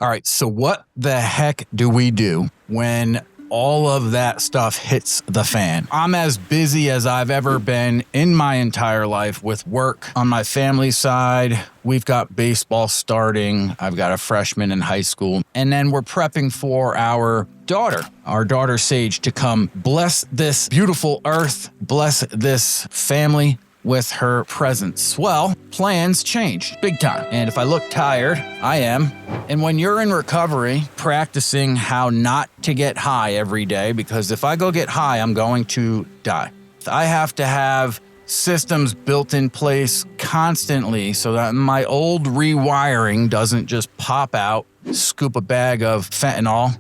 All right, so what the heck do we do when all of that stuff hits the fan? I'm as busy as I've ever been in my entire life with work. On my family side, we've got baseball starting. I've got a freshman in high school. And then we're prepping for our daughter Sage, to come bless this beautiful earth, bless this family with her presence. Well, plans change big time. And if I look tired, I am. And when you're in recovery, practicing how not to get high every day, because if I go get high, I'm going to die. I have to have systems built in place constantly so that my old rewiring doesn't just pop out, scoop a bag of fentanyl.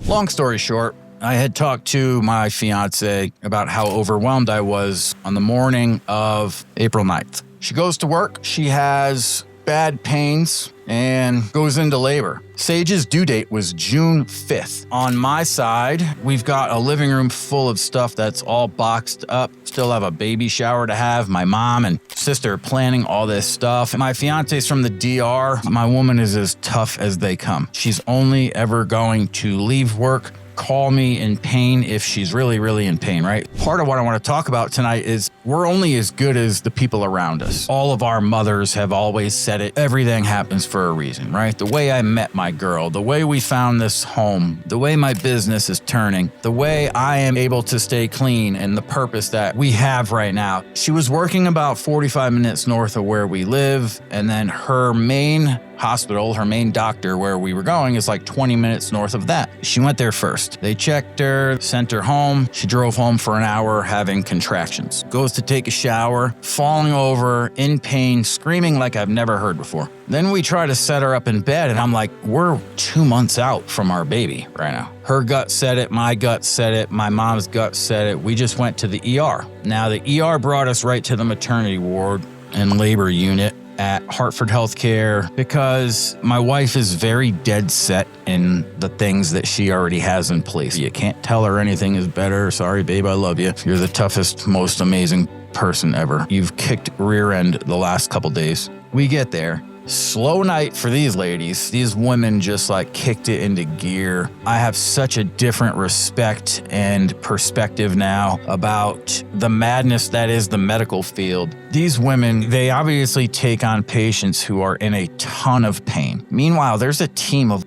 Long story short, I had talked to my fiance about how overwhelmed I was on the morning of April 9th. She goes to work, she has bad pains, and goes into labor. Sage's due date was June 5th. On my side, we've got a living room full of stuff that's all boxed up. Still have a baby shower to have. My mom and sister planning all this stuff. My fiance's from the DR. My woman is as tough as they come. She's only ever going to leave work, call me in pain if she's really, really in pain, right? Part of what I want to talk about tonight is we're only as good as the people around us. All of our mothers have always said it. Everything happens for a reason, right? The way I met my girl, the way we found this home, the way my business is turning, the way I am able to stay clean, and the purpose that we have right now. She was working about 45 minutes north of where we live, and then her main hospital, her main doctor where we were going is like 20 minutes north of that. She went there first. They checked her, sent her home. She drove home for an hour having contractions. Goes to take a shower, falling over, in pain, screaming like I've never heard before. Then we try to set her up in bed, and I'm like, we're 2 months out from our baby right now. Her gut said it, my gut said it, my mom's gut said it. We just went to the ER. Now the ER brought us right to the maternity ward and labor unit at Hartford Healthcare because my wife is very dead set in the things that she already has in place. You can't tell her anything is better. Sorry, babe, I love you. You're the toughest, most amazing person ever. You've kicked rear end the last couple days. We get there. Slow night for these ladies. These women just like kicked it into gear. I have such a different respect and perspective now about the madness that is the medical field. These women, they obviously take on patients who are in a ton of pain. Meanwhile, there's a team of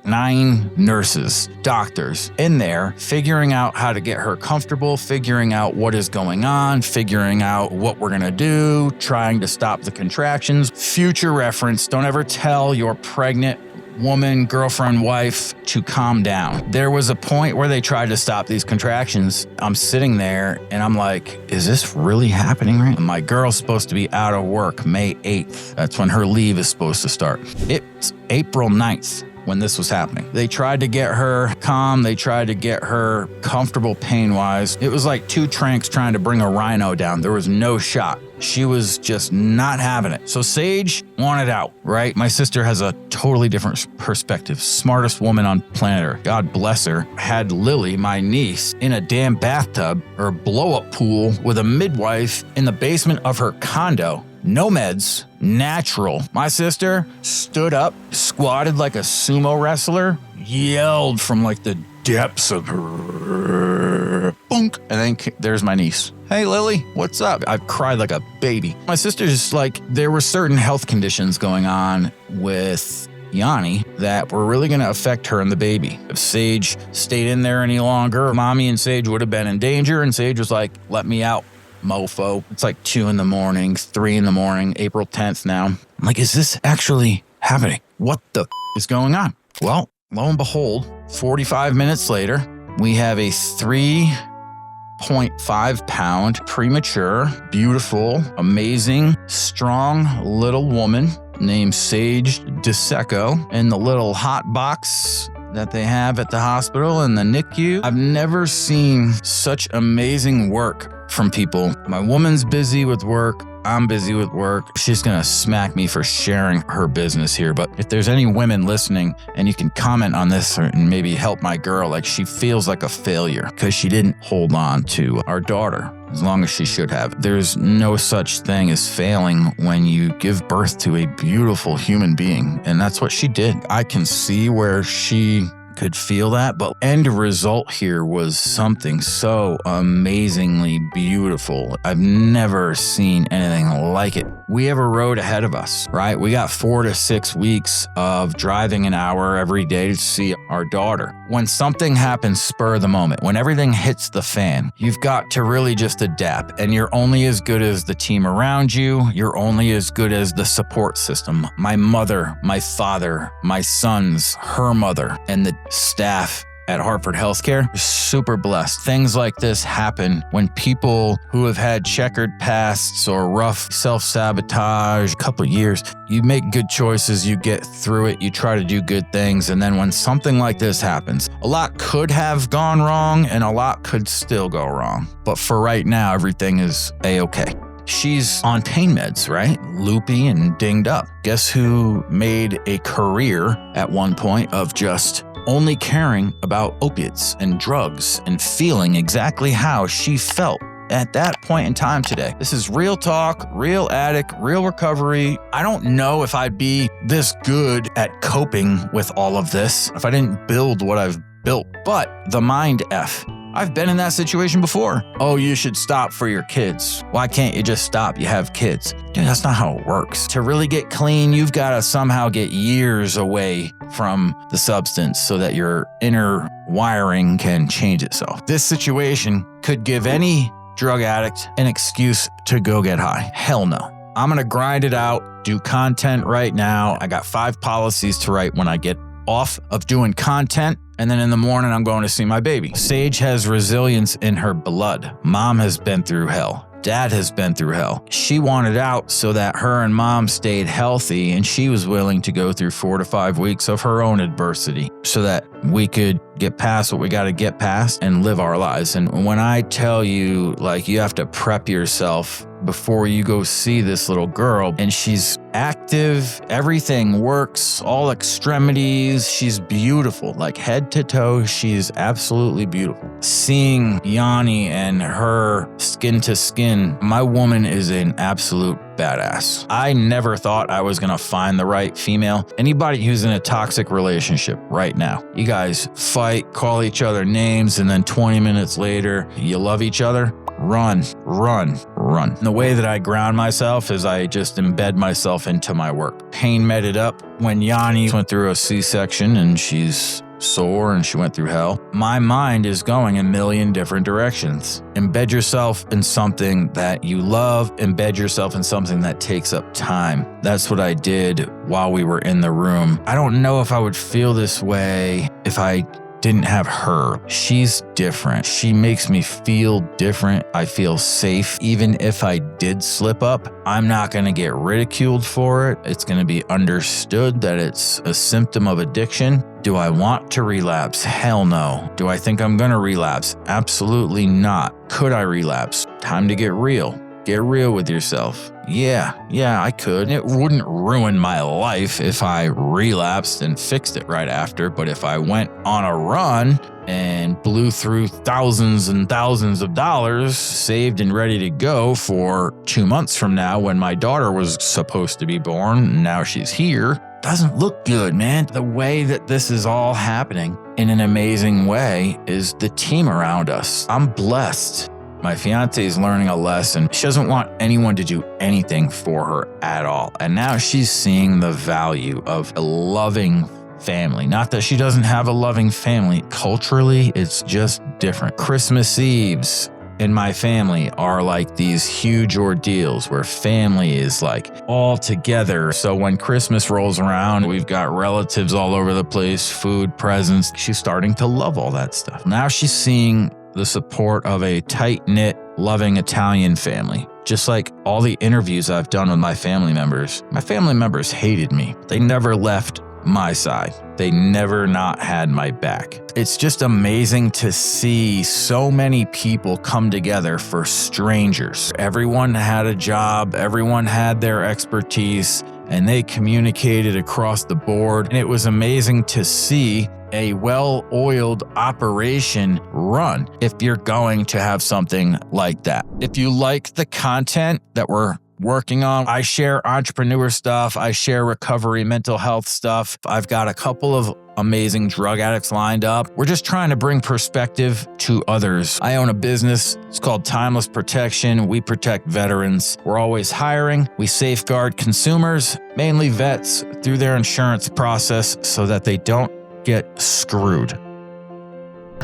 9 nurses, doctors in there figuring out how to get her comfortable, figuring out what is going on, figuring out what we're gonna do, trying to stop the contractions. Future reference, don't ever tell your pregnant woman, girlfriend, wife to calm down. There was a point where they tried to stop these contractions. I'm sitting there and I'm like, is this really happening right? My girl's supposed to be out of work May 8th. That's when her leave is supposed to start. It's April 9th. When this was happening. They tried to get her calm. They tried to get her comfortable pain-wise. It was like 2 tranks trying to bring a rhino down. There was no shot. She was just not having it. So Sage wanted out, right? My sister has a totally different perspective. Smartest woman on planet Earth. God bless her. Had Lily, my niece, in a damn bathtub or blow-up pool with a midwife in the basement of her condo. No meds, natural. My sister stood up, squatted like a sumo wrestler, yelled from like the depths of her, bunk, and then there's my niece. Hey, Lily, what's up? I cried like a baby. My sister's just like, there were certain health conditions going on with Yanni that were really going to affect her and the baby. If Sage stayed in there any longer, Mommy and Sage would have been in danger, and Sage was like, let me out, mofo. It's like 2 a.m, 3 a.m, April 10th now. I'm like, is this actually happening? What the is going on? Well, lo and behold, 45 minutes later, we have a 3.5 pound premature, beautiful, amazing, strong little woman named Sage DeSecco in the little hot box that they have at the hospital and the NICU. I've never seen such amazing work from people. My woman's busy with work. I'm busy with work. She's going to smack me for sharing her business here. But if there's any women listening and you can comment on this and maybe help my girl, like she feels like a failure because she didn't hold on to our daughter as long as she should have. There's no such thing as failing when you give birth to a beautiful human being. And that's what she did. I can see where she could feel that, but end result here was something so amazingly beautiful. I've never seen anything like it. We have a road ahead of us, right? We got 4 to 6 weeks of driving an hour every day to see our daughter. When something happens spur of the moment, when everything hits the fan, you've got to really just adapt, and you're only as good as the team around you. You're only as good as the support system. My mother, my father, my sons, her mother, and the staff at Hartford Healthcare are super blessed. Things like this happen when people who have had checkered pasts or rough self-sabotage, a couple of years, you make good choices, you get through it, you try to do good things, and then when something like this happens, a lot could have gone wrong and a lot could still go wrong. But for right now, everything is A-okay. She's on pain meds, right? Loopy and dinged up. Guess who made a career at one point of just only caring about opiates and drugs and feeling exactly how she felt at that point in time today? This is real talk, real addict, real recovery. I don't know if I'd be this good at coping with all of this if I didn't build what I've built. But the mind F. I've been in that situation before. Oh, you should stop for your kids. Why can't you just stop? You have kids. Dude, that's not how it works. To really get clean, you've got to somehow get years away from the substance so that your inner wiring can change itself. This situation could give any drug addict an excuse to go get high. Hell no. I'm going to grind it out, do content right now. I got 5 policies to write when I get off of doing content. And then in the morning, I'm going to see my baby. Sage has resilience in her blood. Mom has been through hell. Dad has been through hell. She wanted out so that her and mom stayed healthy, and she was willing to go through 4 to 5 weeks of her own adversity so that we could get past what we got to get past and live our lives. And when I tell you, like, you have to prep yourself before you go see this little girl, and she's active, everything works, all extremities, she's beautiful, like head to toe, she's absolutely beautiful. Seeing Yanni and her skin to skin, my woman is an absolute badass. I never thought I was gonna find the right female. Anybody who's in a toxic relationship right now, you guys fight, call each other names, and then 20 minutes later, you love each other. Run. And the way that I ground myself is I just embed myself into my work. Pain med it up. When Yanni went through a C-section and she's sore and she went through hell, my mind is going a million different directions. Embed yourself in something that you love. Embed yourself in something that takes up time. That's what I did while we were in the room. I don't know if I would feel this way if I didn't have her. She's different. She makes me feel different. I feel safe. Even if I did slip up, I'm not going to get ridiculed for it. It's going to be understood that it's a symptom of addiction. Do I want to relapse? Hell no. Do I think I'm going to relapse? Absolutely not. Could I relapse? Time to get real. Get real with yourself. Yeah, I could. It wouldn't ruin my life if I relapsed and fixed it right after, but if I went on a run and blew through thousands and thousands of dollars saved and ready to go for 2 months from now when my daughter was supposed to be born, now she's here, doesn't look good, man. The way that this is all happening in an amazing way is the team around us. I'm blessed. My fiance is learning a lesson. She doesn't want anyone to do anything for her at all. And now she's seeing the value of a loving family. Not that she doesn't have a loving family. Culturally, it's just different. Christmas Eves in my family are like these huge ordeals where family is like all together. So when Christmas rolls around, we've got relatives all over the place, food, presents. She's starting to love all that stuff. Now she's seeing the support of a tight-knit, loving Italian family. Just like all the interviews I've done with my family members hated me. They never left my side. They never not had my back. It's just amazing to see so many people come together for strangers. Everyone had a job, everyone had their expertise, and they communicated across the board. And it was amazing to see a well-oiled operation run if you're going to have something like that. If you like the content that we're working on, I share entrepreneur stuff, I share recovery, mental health stuff. I've got a couple of amazing drug addicts lined up. We're just trying to bring perspective to others. I own a business. It's called Timeless Protection. We protect veterans. We're always hiring. We safeguard consumers, mainly vets, through their insurance process so that they don't get screwed.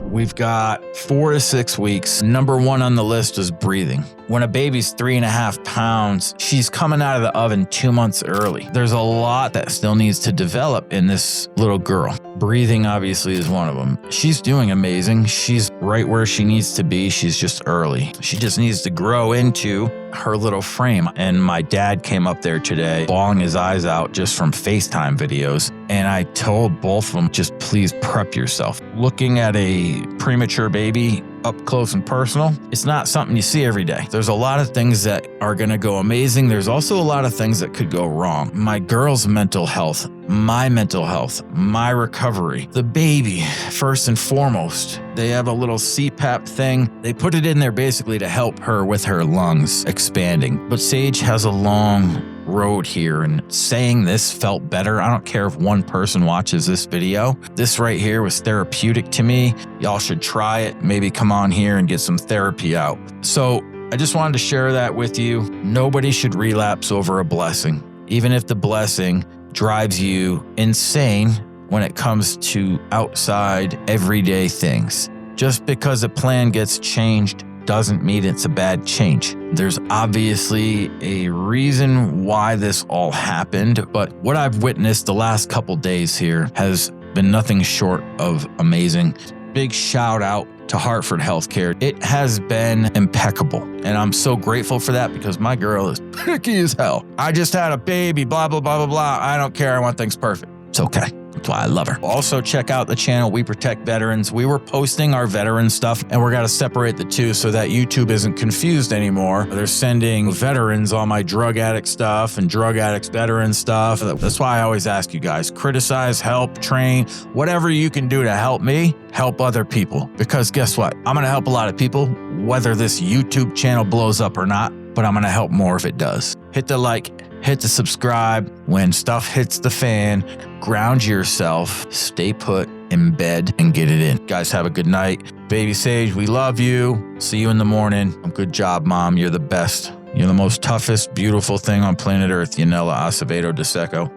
We've got 4 to 6 weeks. Number one on the list is breathing. When a baby's 3.5 pounds, she's coming out of the oven 2 months early. There's a lot that still needs to develop in this little girl. Breathing obviously is one of them. She's doing amazing. She's right where she needs to be. She's just early. She just needs to grow into her little frame. And my dad came up there today, bawling his eyes out just from FaceTime videos. And I told both of them, just please prep yourself. Looking at a premature baby up close and personal, it's not something you see every day. There's a lot of things that are going to go amazing. There's also a lot of things that could go wrong. My girl's mental health, my recovery, the baby, first and foremost. They have a little CPAP thing. They put it in there basically to help her with her lungs expanding. But Sage has a long road here, and saying this felt better. I don't care if one person watches this video. This right here was therapeutic to me. Y'all should try it. Maybe come on here and get some therapy out. So I just wanted to share that with you. Nobody should relapse over a blessing, even if the blessing drives you insane when it comes to outside everyday things. Just because a plan gets changed doesn't mean it's a bad change. There's obviously a reason why this all happened, but what I've witnessed the last couple days here has been nothing short of amazing. Big shout out to Hartford Healthcare. It has been impeccable, and I'm so grateful for that because my girl is picky as hell. I just had a baby, blah, blah, blah, blah, blah. I don't care. I want things perfect. It's okay. That's why I love her. Also, check out the channel, We Protect Veterans. We were posting our veteran stuff, and we're going to separate the two so that YouTube isn't confused anymore. They're sending veterans all my drug addict stuff and drug addicts veteran stuff. That's why I always ask you guys, criticize, help, train, whatever you can do to help me, help other people. Because guess what? I'm going to help a lot of people, whether this YouTube channel blows up or not, but I'm going to help more if it does. Hit the like, hit the subscribe. When stuff hits the fan, ground yourself, stay put in bed, and get it in. Guys, have a good night. Baby Sage, we love you. See you in the morning. Good job, Mom. You're the best. You're the most toughest, beautiful thing on planet Earth, Yanela Acevedo de Seco.